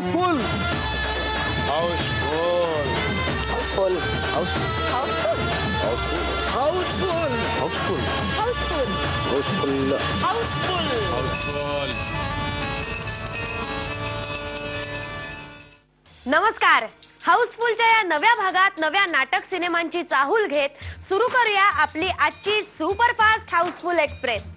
House full housefull housefull housefull housefull housefull housefull housefull housefull housefull. नमस्कार. हाऊसफुलच्या या नव्या भागात नव्या नाटक सिनेमांची चाहूल घेत सुरू करूया आपली आजची सुपरफास्ट हाऊसफुल एक्सप्रेस.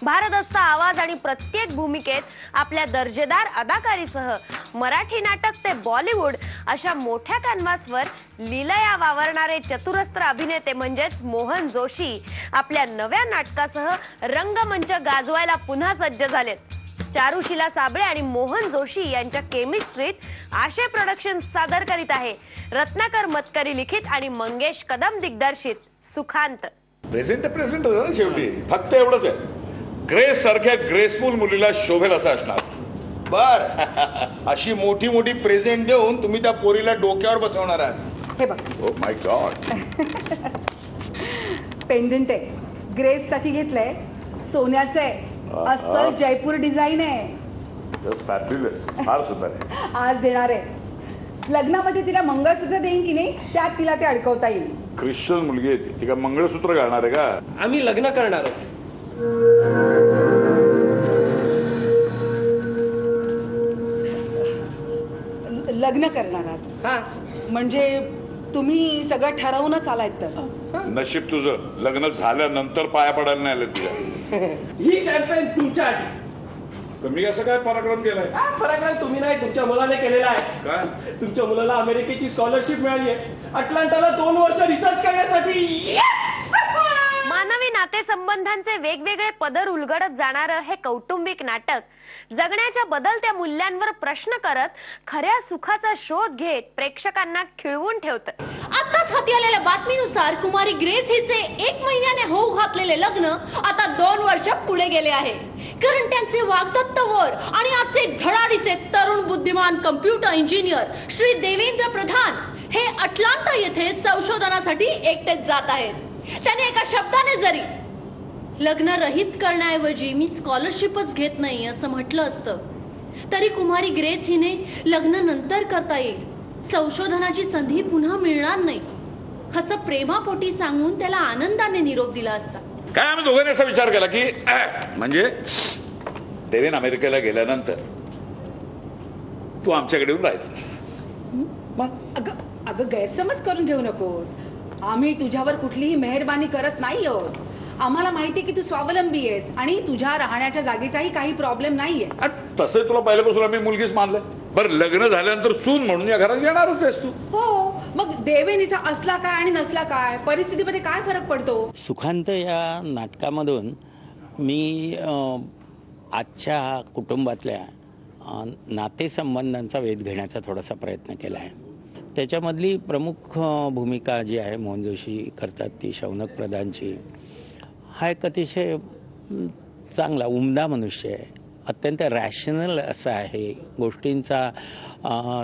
भारदस्त आवाज आणि प्रत्येक भूमिकेत आपल्या दर्जेदार अदाकारीसह मराठी नाटक ते बॉलिवूड अशा मोठ्या कॅनव्हासवर लीलया वावरणारे चतुरस्त्र अभिनेते म्हणजेच मोहन जोशी आपल्या नव्या नाटकासह रंगमंच गाजवायला पुन्हा सज्ज झालेत. चारुशीला साबळे आणि मोहन जोशी यांच्या केमिस्ट्रीत आशे प्रोडक्शन सादर करीत आहे रत्नाकर मतकरी लिखित आणि मंगेश कदम दिग्दर्शित सुखांत. प्रेझेंट शेवटी फक्त एवढंच आहे, ग्रेस सारख्या ग्रेसफुल मुलीला शोभेल असं असणार. बर अशी मोठी मोठी प्रेझेंट देऊन तुम्ही त्या पोरीला डोक्यावर बसवणार आहात. हे बघ ओ माय गॉड. पेंडंट आहे, ग्रेस साठी घेतलंय, सोन्याचं आहे, अस्सल जयपूर डिझाईन आहे. फॅब्युलस, फार सुंदर आहे. आज देणार आहे. लग्नामध्ये तिला मंगळसूत्र देईन की नाही त्यात तिला ते अडकवता येईल. ख्रिश्चन मुलगी आहे ती का मंगळसूत्र घालणार आहे का? आम्ही लग्न करणार आहोत. लग्न करणार आहात हा, म्हणजे तुम्ही सगळं ठरवूनच आलायत तर. नशीब तुझं लग्न झाल्यानंतर पाया पडायला नाही आलं तुझ्या. ही शॅम्पेन तुमच्या आधी. तुम्ही असं काय पराक्रम केलाय? पराक्रम तुम्ही नाही, तुमच्या मुलाने केलेला आहे. काय? तुमच्या मुलाला अमेरिकेची स्कॉलरशिप मिळाली आहे अटलांटाला 2 वर्ष रिसर्च करण्यासाठी. मानवी नातेसंबंधांचे वेगवेगळे पदर उलगडत जाणारं हे कौटुंबिक नाटक जगण्याच्या बदलत्या मूल्यांवर प्रश्न करत खऱ्या सुखाचा शोध घेत प्रेक्षकांना खिळवून ठेवतं. आताच हाती आलेल्या बातमीनुसार कुमारी ग्रेस हिचे 1 महिन्याने होऊ घातलेले लग्न आता 2 वर्ष पुढे गेले आहे. कारण त्यांचे वाग्दत्त वर आणि आजचे धडाडीचे तरुण बुद्धिमान कम्प्युटर इंजिनियर श्री देवेंद्र प्रधान हे अटलांटा येथे संशोधनासाठी एकटेच जात आहेत. त्याने एका शब्दाने जरी लग्न रहित करण्याऐवजी मी स्कॉलरशिपच घेत नाही असं म्हटलं असतं तरी कुमारी ग्रेस हिने लग्न नंतर करता येईल, संशोधनाची संधी पुन्हा मिळणार नाही असं प्रेमापोटी सांगून त्याला आनंदाने निरोप दिला असता. काय आम्ही दोघांनी असा विचार केला की म्हणजे देवेन अमेरिकेला गेल्यानंतर तू आमच्याकडे येऊन राहायचं. अगं गैरसमज करून घेऊ नकोस. आम्ही तुझ्यावर कुठलीही मेहरबानी करत नाही आहोत. आम्हाला माहिती की तू स्वावलंबी आहेस आणि तुझ्या राहण्याच्या जागेचाही काही प्रॉब्लेम नाहीये. तसं तुला पहिल्यापासून आम्ही मुलगीच मानलंय. बरं लग्न झाल्यानंतर सून म्हणून या घरात येणारच आहेस तू. हो, मग देवेनीचा असला काय आणि नसला काय परिस्थितीमध्ये काय फरक पडतो. सुखांत या नाटकामधून मी आजच्या कुटुंबातल्या नातेसंबंधांचा वेध घेण्याचा थोडासा प्रयत्न केला आहे. त्याच्यामधली प्रमुख भूमिका जी आहे मोहन जोशी करतात ती शौनक प्रधानची. हा एक अतिशय चांगला उमदा मनुष्य आहे, अत्यंत रॅशनल असा आहे, गोष्टींचा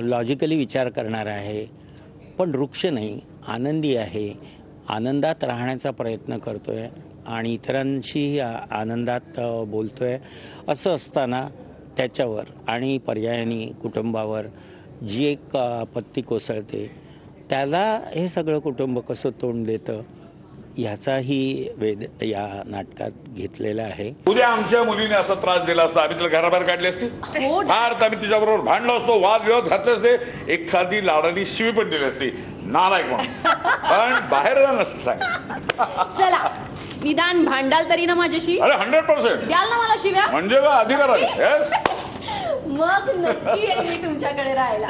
लॉजिकली विचार करणारा आहे, पण वृक्ष नाही, आनंदी आहे, आनंदात राहण्याचा प्रयत्न करतोय आणि इतरांशी आनंदात बोलतोय. असं असताना त्याच्यावर आणि पर्यायाने कुटुंबावर जी एक आपत्ती कोसळते त्याला हे सगळं कुटुंब कसं तोंड देतं ह्याचाही वेध या नाटकात घेतलेला आहे. उद्या आमच्या मुलीने असा त्रास दिला असता आम्ही तिला घराबाहेर काढली असती. फार तर आम्ही तिच्याबरोबर भांडलो असतो, वादविवाद घातले असते, एखादी लाडानी शिवी पण दिली असती नालायक म्हणून, पण बाहेर नसतं सांग. चला निदान भांडाल तरी ना माझ्याशी. अरे 100% द्याल ना मला शिव्या. म्हणजे बा अधिकार आहे. मग नक्की येईल मी तुमच्याकडे राहायला.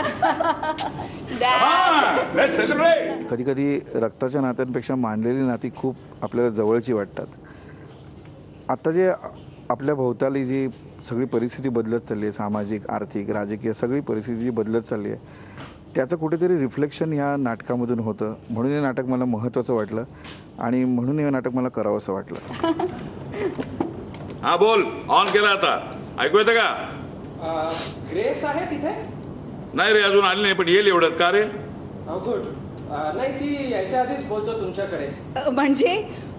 कधी कधी रक्ताच्या नात्यांपेक्षा मानलेली नाती खूप आपल्याला जवळची वाटतात. आता जे आपल्या भोवताली जी सगळी परिस्थिती बदलत चालली आहे, सामाजिक आर्थिक राजकीय सगळी परिस्थिती जी बदलत चालली आहे त्याचं कुठेतरी रिफ्लेक्शन ह्या नाटकामधून होतं. म्हणून हे नाटक मला महत्त्वाचं वाटलं आणि म्हणून हे नाटक मला करावं असं वाटलं. हा बोल, ऑन केला आता, ऐकू येतं का? ग्रेस आहे तिथे? नाही रे अजून आली नाही, पण येईल एवढ्यात. का रे? गुड. नाही ती याच्या आधीच बोलतो तुमच्याकडे. म्हणजे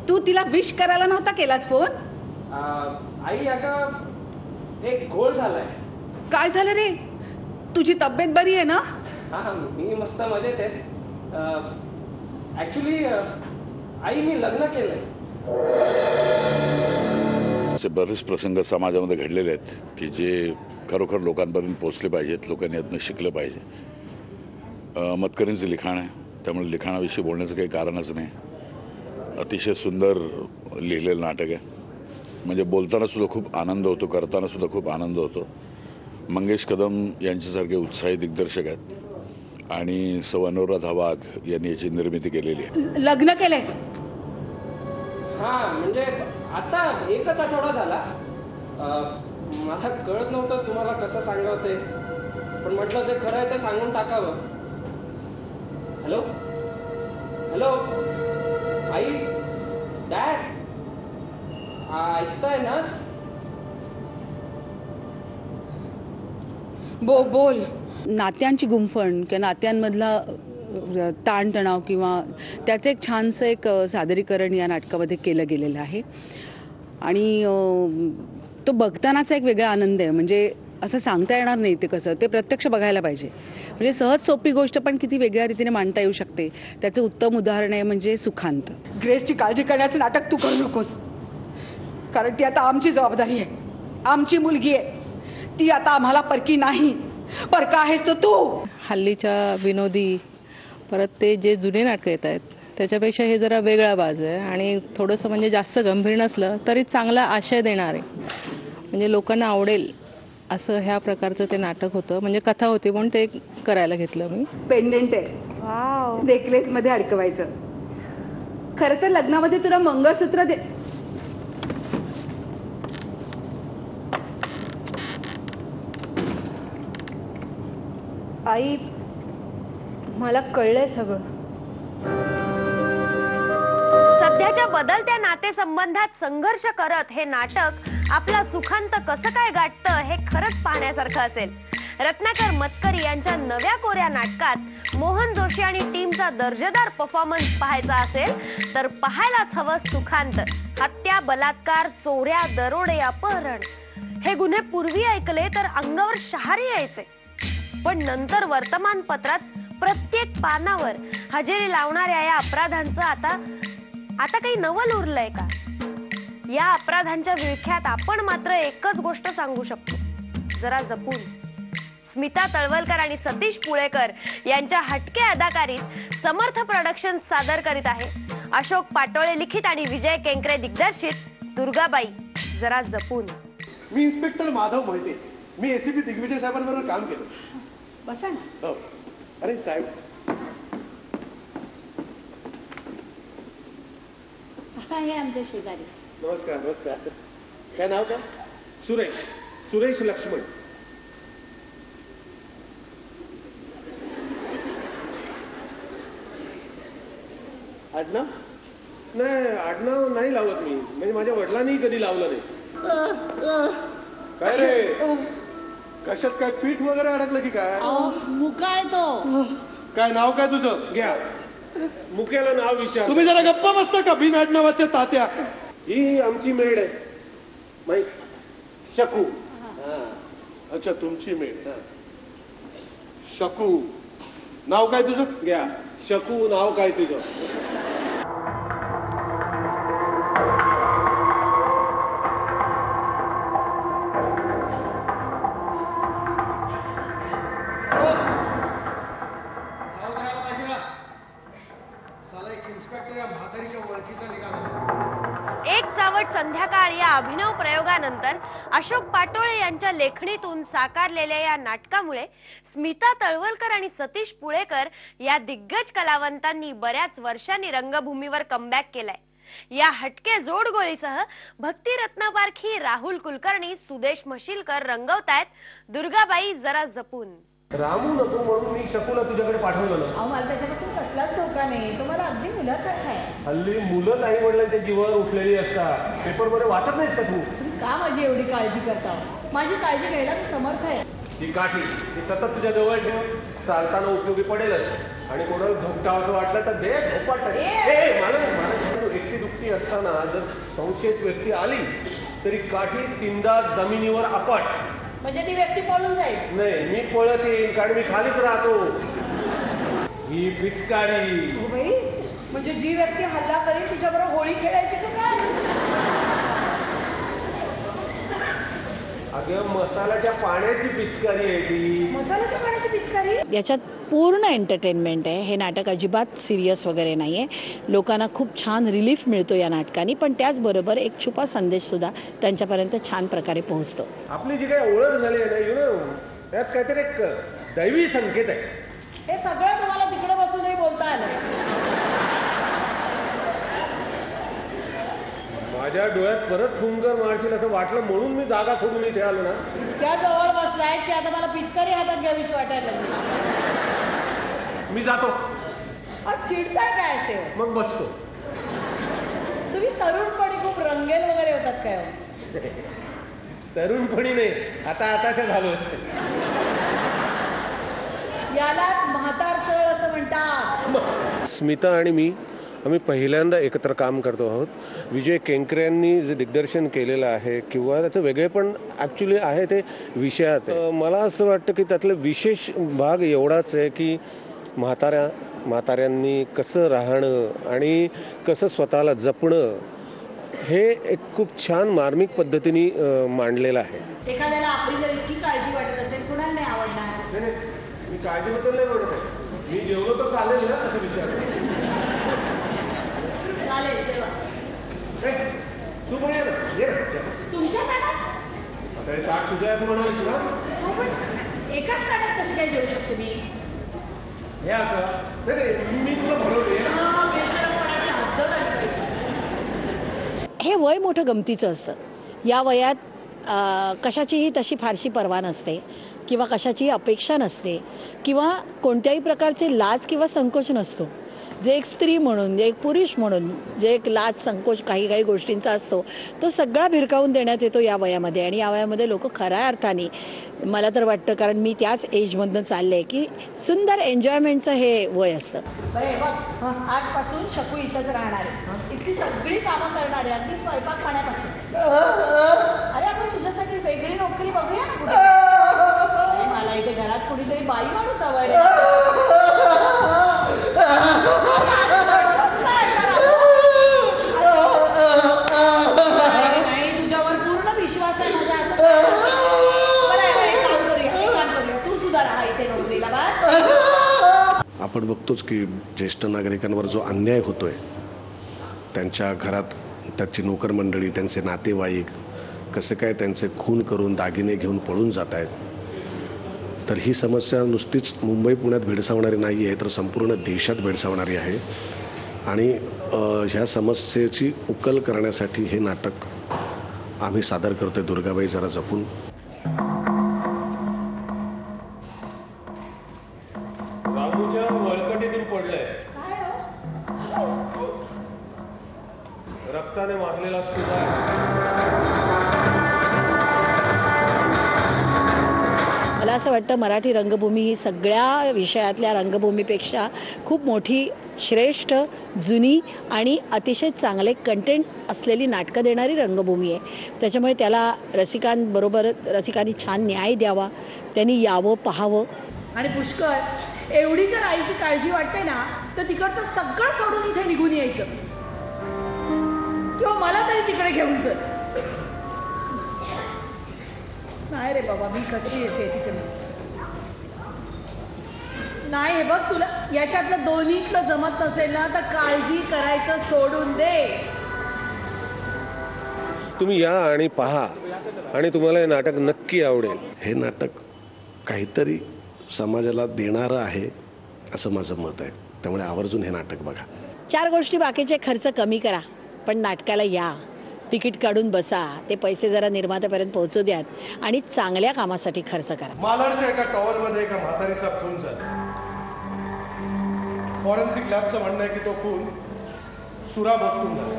तू तिला विश करायला नव्हता केलास फोन? आई अगं एक घोळ झालाय. काय झालं रे? तुझी तब्येत बरी आहे ना? हा मी मस्त मजेत आहे. ऍक्च्युली आई मी लग्न केलंय. असे बरेच प्रसंग समाजामध्ये घडलेले आहेत की जे खरोखर लोकांपर्यंत पोहोचले पाहिजेत, लोकांनी यातनं शिकलं पाहिजे. मतकरींचं लिखाण आहे, त्यामुळे लिखाणाविषयी बोलण्याचं काही कारणच नाही. अतिशय सुंदर लिहिलेलं नाटक आहे. म्हणजे बोलताना सुद्धा खूप आनंद होतो, करताना सुद्धा खूप आनंद होतो. मंगेश कदम यांच्यासारखे उत्साही दिग्दर्शक आहेत आणि सौ अनुराधा वाघ यांनी याची निर्मिती केलेली आहे. लग्न केलंयस? हा म्हणजे आता एकच आठवडा झाला. मला कळत नव्हतं तुम्हाला कसं सांगावं ते, पण म्हटलं जे खरं आहे ते सांगून टाकावं. हॅलो हॅलो आई, डॅड, ऐकताय ना? बोल. नात्यांची गुंफण किंवा नात्यांमधला ताणतणाव किंवा त्याचं एक छानसं एक सादरीकरण या नाटकामध्ये केलं गेलेलं आहे आणि तो बघतानाचा एक वेगळा आनंद आहे. म्हणजे असं सांगता येणार नाही ते कसं, ते प्रत्यक्ष बघायला पाहिजे. म्हणजे सहज सोपी गोष्ट पण किती वेगळ्या रीतीने मांडता येऊ शकते. त्याचं उत्तम उदाहरण आहे म्हणजे सुखांत. ग्रेसची काळजी करण्याचं नाटक तू करू नकोस, कारण ती आता आमची जबाबदारी आहे. आमची मुलगी आहे ती, आता आम्हाला परकी नाही. परका आहेस तो तू. हल्लीच्या विनोदी परत ते जे जुने नाटकं येत आहेत त्याच्यापेक्षा हे जरा वेगळा बाज आहे आणि थोडंसं म्हणजे जास्त गंभीर नसलं तरी चांगला आशय देणार आहे. म्हणजे लोकांना आवडेल असं ह्या प्रकारचं ते नाटक होतं. म्हणजे कथा होती म्हणून ते करायला घेतलं मी. पेंडेंट आहे, नेकलेस मध्ये अडकवायचं. खरं तर लग्नामध्ये तुला मंगळसूत्र दे. आई, मला कळलंय सगळं. सध्याच्या बदलत्या नातेसंबंधात संघर्ष करत हे नाटक आपला सुखांत कसं काय गाठतं हे खरंच पाहण्यासारखं असेल. रत्नाकर मतकरी यांच्या नव्या कोऱ्या नाटकात मोहन जोशी आणि टीमचा दर्जेदार परफॉर्मन्स पाहायचा असेल तर पाहायलाच हवं सुखांत. हत्या, बलात्कार, चोऱ्या, दरोडे, अपहरण हे गुन्हे पूर्वी ऐकले तर अंगावर शहारी यायचे, पण नंतर वर्तमानपत्रात प्रत्येक पानावर हजेरी लावणाऱ्या या अपराधांचं आता काही नवल उरलंय का? या अपराधांच्या विळख्यात आपण मात्र एकच गोष्ट सांगू शकतो, जरा जपून. स्मिता तळवलकर आणि सतीश पुळेकर यांच्या हटके अदाकारीत समर्थ प्रोडक्शन सादर करीत आहे अशोक पाटोळे लिखित आणि विजय केंकरे दिग्दर्शित दुर्गाबाई जरा जपून. मी इन्स्पेक्टर माधव मोहिते. मी एसीपी दिग्विजय साहेबांबरोबर काम केलं. बसा ना. हो. अरे साहेब, आहे आमच्या शेजारी. नमस्कार. नमस्कार. काय नाव काय? सुरेश. सुरेश लक्ष्मण. आडनाव? नाही, आडनाव नाही लावत मी. म्हणजे माझ्या वडिलांनी कधी लावलं नाही. काय रे, कशात काय पीठ वगैरे अडकलं की काय? मुकाय तो. काय नाव काय तुझं? घ्या, मुक्याला नाव विचार. तुम्ही जरा गप्पा बसता का? बिन आडनावाच्या तात्या. ही आमची मेड आहे, माहित? शकू. अच्छा, तुमची मेड. शकू. नाव काय तुझं? घ्या, शकू. नाव काय तुझं? एक चावट संध्याकाळ या अभिनव प्रयोगानंतर अशोक पाटोळे यांच्या लेखणीतून साकारलेल्या या नाटकामुळे स्मिता तळवलकर आणि सतीश पुळेकर या दिग्गज कलावंतांनी बऱ्याच वर्षांनी रंगभूमीवर कमबॅक केलाय. या हटके जोडगोळीसह भक्ती रत्नापारखी, राहुल कुलकर्णी, सुदेश मशिलकर रंगवतायत दुर्गाबाई जरा जपून. रामू नको म्हणून मी शकूला तुझ्याकडे पाठवलं. मला त्याच्यापासून कसलाच धोका नाही. तो मला अगदी मुलासारखा आहे. हल्ली मुलं नाही वडिलांच्या जीवावर उठलेली असतात. पेपरमध्ये वाचत नाहीस का तू? का माझी एवढी काळजी करता? माझी काळजी घ्यायला मी समर्थ आहे. ही काठी ती सतत तुझ्या जवळ ठेव, चालताना उपयोगी पडेलच. आणि कोणाला धोपटावं वाटलं तर दे धोपाट. मला एकटी दुखती असताना जर संशयित व्यक्ती आली तरी काठी 3दा जमिनीवर आपट म्हणजे ती व्यक्ती पळून जाईल. नाही, मी पळत येईन कारण मी खालीच राहतो. ही पिचकारी. हो बाई, म्हणजे जी व्यक्ती हल्ला करेल तिच्याबरोबर होळी खेळायची का काय? अगं मसाल्याच्या पाण्याची पिचकारी आहे ती. मसाल्याच्या पाण्याची पिचकारी? याच्यात पूर्ण एंटरटेनमेंट आहे. हे नाटक अजिबात सिरियस वगैरे नाही आहे. लोकांना खूप छान रिलीफ मिळतो या नाटकाने, पण त्याचबरोबर एक छुपा संदेश सुद्धा त्यांच्यापर्यंत छान प्रकारे पोहोचतो. आपली जी काही ओळख झाली आहे ना, यु नो, त्यात काहीतरी एक दैवी संकेत आहे. हे सगळं तुम्हाला तिकडे बसूनही बोलता आलं. माझ्या डोळ्यात परत फुंकर मारशील असं वाटलं म्हणून मी जागा सोडून इथे आलो ना. त्या जवळ बसलाय की आता मला पिचकारी हातात घ्यावीशी वाटायला लागली. मी जातो. चिडताय काय असे? मग बसतो. तुम्ही तरुणपणी खूप रंगेल वगैरे होतात काय? तरुणपणी नाही, आताच्या झालो. यालाच म्हातारचळ असं म्हणतात. स्मिता आणि मी आम्ही पहिल्यांदा एकत्र काम करतो आहोत. विजय केंकरे यांनी जे दिग्दर्शन केलेलं आहे किंवा त्याचं वेगळेपण ॲक्च्युली आहे ते विषयात आहे. मला असं वाटतं की त्यातलं विशेष भाग एवढाच आहे की म्हाताऱ्यांनी कसं राहणं आणि कसं स्वतःला जपणं हे एक खूप छान मार्मिक पद्धतीने मांडलेलं आहे. एखाद्याला आपली जर इतकी काळजी वाटत असेल कुणाला नाही आवडणार? मी काळजीबद्दल नाही बोलत आहे. मी जेवलो तर चालेल ना असं विचार. चालेल तेव्हा तू पण ये ना. तुमच्या ताटात? आता हे ताट तुझ्या असं म्हणालीस ना. हो, पण एकाच ताटात कशी काय जेवू शकते मी? हे असं मी तुला भरवले. बेशरमपणाची हद्द झाली पाहिजे. हे वय मोठं गमतीचं असतं. या वयात कशाचीही तशी फारशी पर्वा नसते किंवा कशाचीही अपेक्षा नसते किंवा कोणत्याही प्रकारचे लाज किंवा संकोच नसतो. जे एक स्त्री म्हणून, जे एक पुरुष म्हणून जे एक लाज संकोच काही काही गोष्टींचा असतो तो सगळा भिरकावून देण्यात येतो या वयामध्ये. आणि या वयामध्ये लोक खऱ्या अर्थाने, मला तर वाटतं, कारण मी त्याच एजमधून चालले की सुंदर एन्जॉयमेंटचं हे वय असतं. बरे बघ, आजपासून शकू इथंच राहणार आहे. इतकी सगळी कामं करणार आहे, अगदी स्वयंपाक पाण्यापासून. अरे आपण तुझ्यासाठी वेगळी नोकरी बघूया ना पुढे. अरे मला इथे घरात कुणीतरी बाई माणूस हवाय. नाही, तुझ्यावर पूर्ण विश्वास आहे माझा. तू सुद्धा राहा इथे नोकरीला. आपण बघतोच की ज्येष्ठ नागरिकांवर जो अन्याय होतोय, त्यांच्या घरात त्याची नोकर मंडळी, त्यांचे नातेवाईक कसे काय त्यांचे खून करून दागिने घेऊन पळून जात आहेत. तर ही समस्या नुसतीच मुंबई पुण्यात भेडसावणारी नाही आहे, तर संपूर्ण देशात भेडसावणारी आहे. आणि ह्या समस्येची उकल करण्यासाठी हे नाटक आम्ही सादर करतोय. दुर्गाबाई जरा जपून. रामूच्या वळकटीतून पडलंय. रक्ताने मारलेला सुद्धा. मला असं वाटतं मराठी रंगभूमी ही सगळ्या विषयातल्या रंगभूमीपेक्षा खूप मोठी, श्रेष्ठ, जुनी आणि अतिशय चांगले कंटेंट असलेली नाटकं देणारी रंगभूमी आहे. त्याच्यामुळे त्याला रसिकांनी छान न्याय द्यावा, त्यांनी यावं, पाहावं. आणि पुष्कर, एवढी जर आईची काळजी वाटते ना तर तिकडचं सगळं सोडून इथे निघून यायचं, किंवा मला तरी तिकडे घेऊन चल. नाही रे बाबा, मी कशी येते तिकडे. नाही, हे बघ, तुला याच्यातलं दोन्हीतलं जमत नसेल ना तर काळजी करायचं सोडून दे. तुम्ही या आणि पहा, आणि तुम्हाला हे नाटक नक्की आवडेल. हे नाटक काहीतरी समाजाला देणारं आहे असं माझं मत आहे. त्यामुळे आवर्जून हे नाटक बघा. 4 गोष्टी बाकीचे खर्च कमी करा, पण नाटकाला या, तिकीट काढून बसा, ते पैसे जरा निर्मात्यापर्यंत पोहोचू द्यात आणि चांगल्या कामासाठी खर्च करा. मालाडच्या एका टॉवरमध्ये एका म्हातारीचा खून झाला. फॉरेन्सिक लॅबचं म्हणणं आहे की तो खून सुरा बसवून झाला.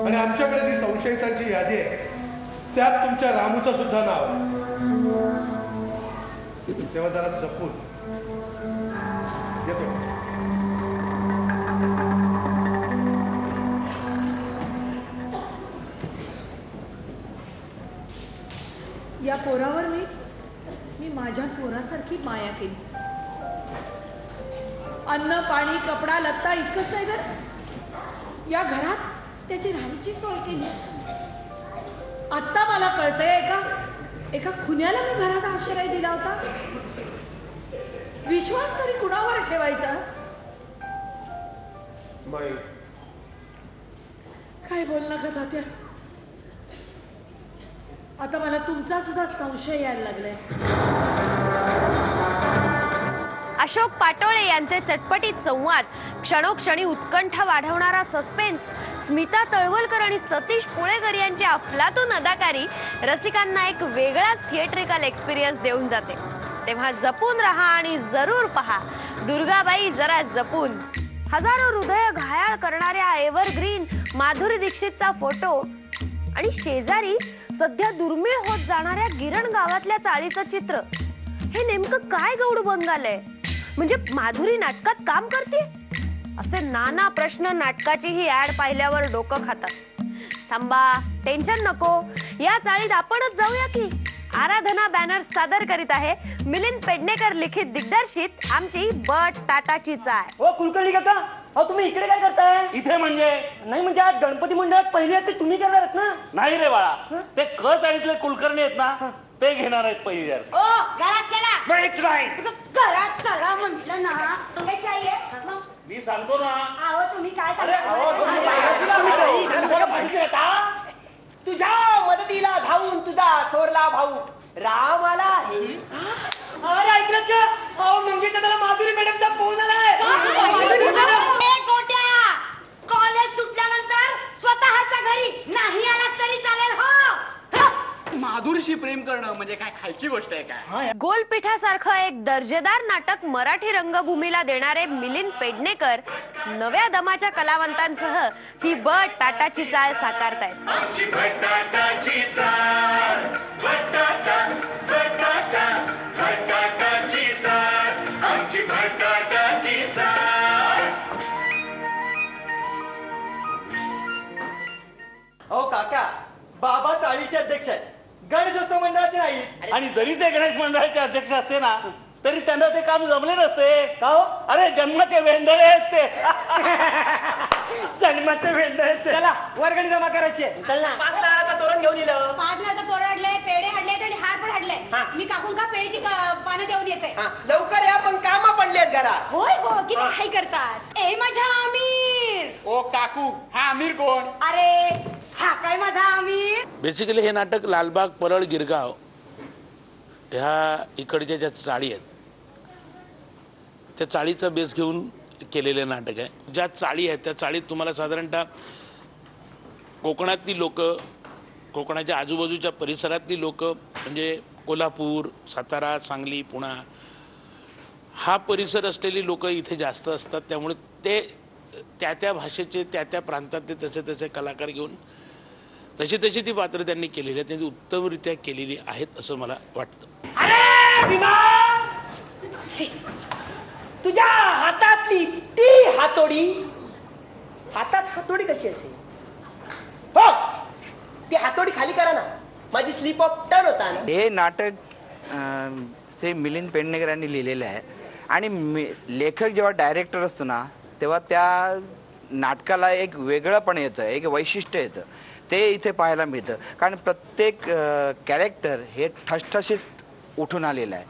आणि आमच्याकडे जी संशयितांची यादी आहे त्यात तुमच्या रामूचं सुद्धा नाव आहे. तेव्हा जरा जपून येतो. या त्या पोरावर मी माझ्या पोरासारखी माया केली. अन्न पाणी कपडा लत्ता इतकंच नाही तर या घरात त्याची राहायची सोय केली. आत्ता मला कळतंय एका खुन्याला मी घरात आश्रय दिला होता. विश्वास तरी कुणावर ठेवायचा. काय बोल नका तात्या. आता मला तुमचा सुद्धा संशय यायला लागलाय. अशोक पाटोळे यांचे चटपटीत संवाद, क्षणोक्षणी उत्कंठा वाढवणारा सस्पेन्स, स्मिता तळवलकर आणि सतीश पुळेकर यांची अफलातून अदाकारी रसिकांना एक वेगळाच थिएट्रिकल एक्सपिरियन्स देऊन जाते. तेव्हा जपून राहा आणि जरूर पहा दुर्गाबाई जरा जपून. हजारो हृदय घायाळ करणाऱ्या एव्हरग्रीन माधुरी दीक्षितचा फोटो आणि शेजारी सध्या दुर्मिळ होत जाणाऱ्या गिरण गावातल्या चाळीचं चित्र. हे नेमकं काय गौड बंगाल आहे? म्हणजे माधुरी नाटकात काम करते? असे नाना प्रश्न नाटकाची ही ऍड पाहिल्यावर डोकं खातात. थांबा, टेन्शन नको, या चाळीत आपणच जाऊया की. आराधना बॅनर सादर करीत आहे मिलिंद पेडणेकर लिखित दिग्दर्शित आमची बट टाटाची चाळ. हो कुलकर्णी काका, अहो तुम्ही इकडे काय करताय? इथे म्हणजे नाही म्हणजे आज गणपती मंडळात पहिली ते तुम्ही करणार आहेत ना? नाही रे बाळा, ते क चाळीतले कुलकर्णी आहेत ना, ते घेणार आहेत पहिली. घरात चला. घरात चला म्हटलं ना. मी सांगतो ना. अहो तुम्ही काय तुझ्या मदतीला धावून तुझा थोरला भाऊ राम आला. अरे ऐकलं का? अहो म्हणजे त्याला माधुरी मॅडमचा फोन आलाय. कॉलेज सुटल्यानंतर स्वतःच्या घरी नाही आला तरी चालेल. हो माधुरीशी प्रेम करणं म्हणजे काय खायची गोष्ट आहे काय? गोलपीठासारखं एक दर्जेदार नाटक मराठी रंगभूमीला देणारे मिलिंद पेडणेकर नव्या दमाच्या कलावंतांसह ही बट टाटाची चाळ साकारतायत. हो काका, बाबा चाळीचे अध्यक्ष आहेत, गणेशोत्सव मंडळाचे नाहीत. आणि जरी ते गणेश मंडळाचे अध्यक्ष असते ना तरी त्यांना ते काम जमले नसते. का हो? अरे जन्माचे वेंधळे आहेत ते. जन्माचे वेंधळे. चला वर्गणी जमा करायची. चल ना. 5 नारळाचं तोरण घेऊन येलं. 5 नारळाचं तोरण हडले, पेढे हडले आणि हार पण हडले. मी काकून का पेढीची पानं देऊन येते. लवकर या, पण कामा पडलेत घरात. होय हो, किती काही करतात. ए माझा आमिर. ओ काकू, हा आमिर कोण? अरे हा काय माझा आमिर. बेसिकली हे नाटक लालबाग, परळ, गिरगाव ह्या इकडच्या ज्या चाळी आहेत त्या चाळीचा बेस घेऊन केलेलं नाटक आहे. ज्या चाळी आहेत त्या चाळीत तुम्हाला साधारणतः कोकणातली लोक, कोकणाच्या आजूबाजूच्या परिसरातली लोक म्हणजे कोल्हापूर, सातारा, सांगली, पुणा हा परिसर असलेली लोक इथे जास्त असतात. त्यामुळे ते त्या भाषेचे त्या प्रांतातले तसे कलाकार घेऊन तशी ती पात्र त्यांनी केलेली आहेत. त्यांनी उत्तमरित्या केलेली आहेत असं मला वाटतं. अरे भीमा, तुझ्या हातातली ती हातोडी, हातात हातोडी कशी असेल? हो, ती हातोडी खाली करा ना. माझी स्लिप ऑफ टर्न होता ना. हे नाटक से मिलिंद पेडणेकर यांनी लिहिलेलं आहे. आणि लेखक जेव्हा डायरेक्टर असतो ना तेव्हा त्या नाटकाला एक वेगळंपण येतं, एक वैशिष्ट्य येतं. ते इथे पाहायला मिळतं. कारण प्रत्येक कॅरेक्टर हे ठसठशीत उठून आलेलं आहे.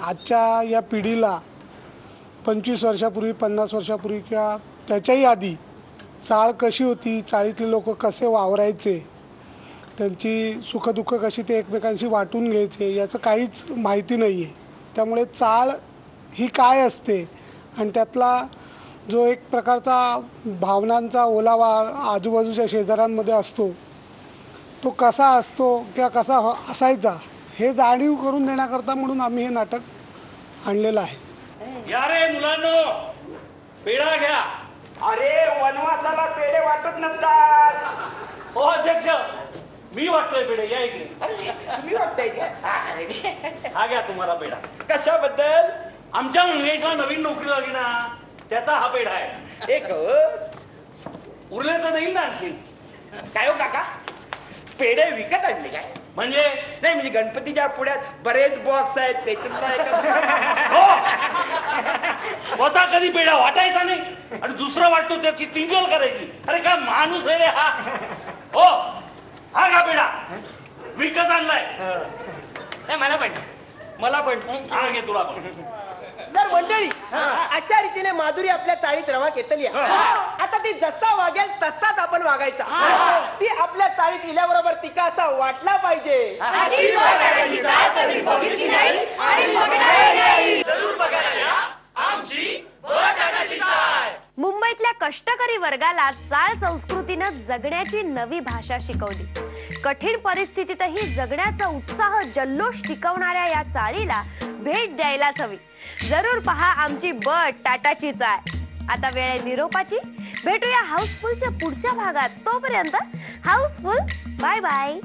आजच्या या पिढीला 25 वर्षापूर्वी, 50 वर्षापूर्वी किंवा त्याच्याही आधी चाळ कशी होती, चाळीतले लोक कसे वावरायचे, त्यांची सुखदुःख कशी ते एकमेकांशी वाटून घ्यायचे याचं काहीच माहिती नाही आहे. त्यामुळे चाळ ही काय असते आणि त्यातला जो एक प्रकारचा भावनांचा ओलावा आजूबाजूच्या शेजाऱ्यांमध्ये असतो तो कसा असतो किंवा कसा असायचा हे जाणीव करून देण्याकरता म्हणून आम्ही हे नाटक आणलेलं आहे. या रे मुलांनो, पेढा घ्या. अरे वनवासाला पेढे वाटत नसतात. हो अध्यक्ष, मी वाटतोय पेढे, या इकडे. तुम्ही वाटतंय का? हा घ्या तुम्हाला पेढा. कशाबद्दल? आमच्या मुलगीला नवीन नोकरी लागली ना, त्याचा हा पेढा आहे. एक उरले तर देईल ना आणखी. काय हो काका, पेढे विकत आणले काय? म्हणजे नाही म्हणजे गणपतीच्या पुढ्यात बरेच बॉक्स आहेत त्याच्यातला स्वतः कधी पेढा वाटायचा नाही आणि दुसरं वाटतो त्याची तिंगल करायची. अरे काय माणूस आहे रे हा. हो हा का पेढा विकत आणलाय? मला पण हा घे तुला पण. तर मंडळी, अशा रीतीने माधुरी आपल्या चाळीत रवा घेतली आहे. आता ती जसा वागेल तसाच आपण वागायचा. ती आपल्या चाळीत इल्याबरोबर तिका असा वाटला पाहिजे. मुंबईतल्या कष्टकरी वर्गाला चाळ संस्कृतीनं जगण्याची नवी भाषा शिकवली. कठीण परिस्थितीतही जगण्याचा उत्साह जल्लोष टिकवणाऱ्या या चाळीला भेट द्यायलाच हवी. जरूर पहा आमची टाटाची चाळ. आता वेळ आहे निरोपाची. भेटूया हाऊसफुलच्या पुढच्या भागात. तोपर्यंत हाऊसफुल बाय बाय.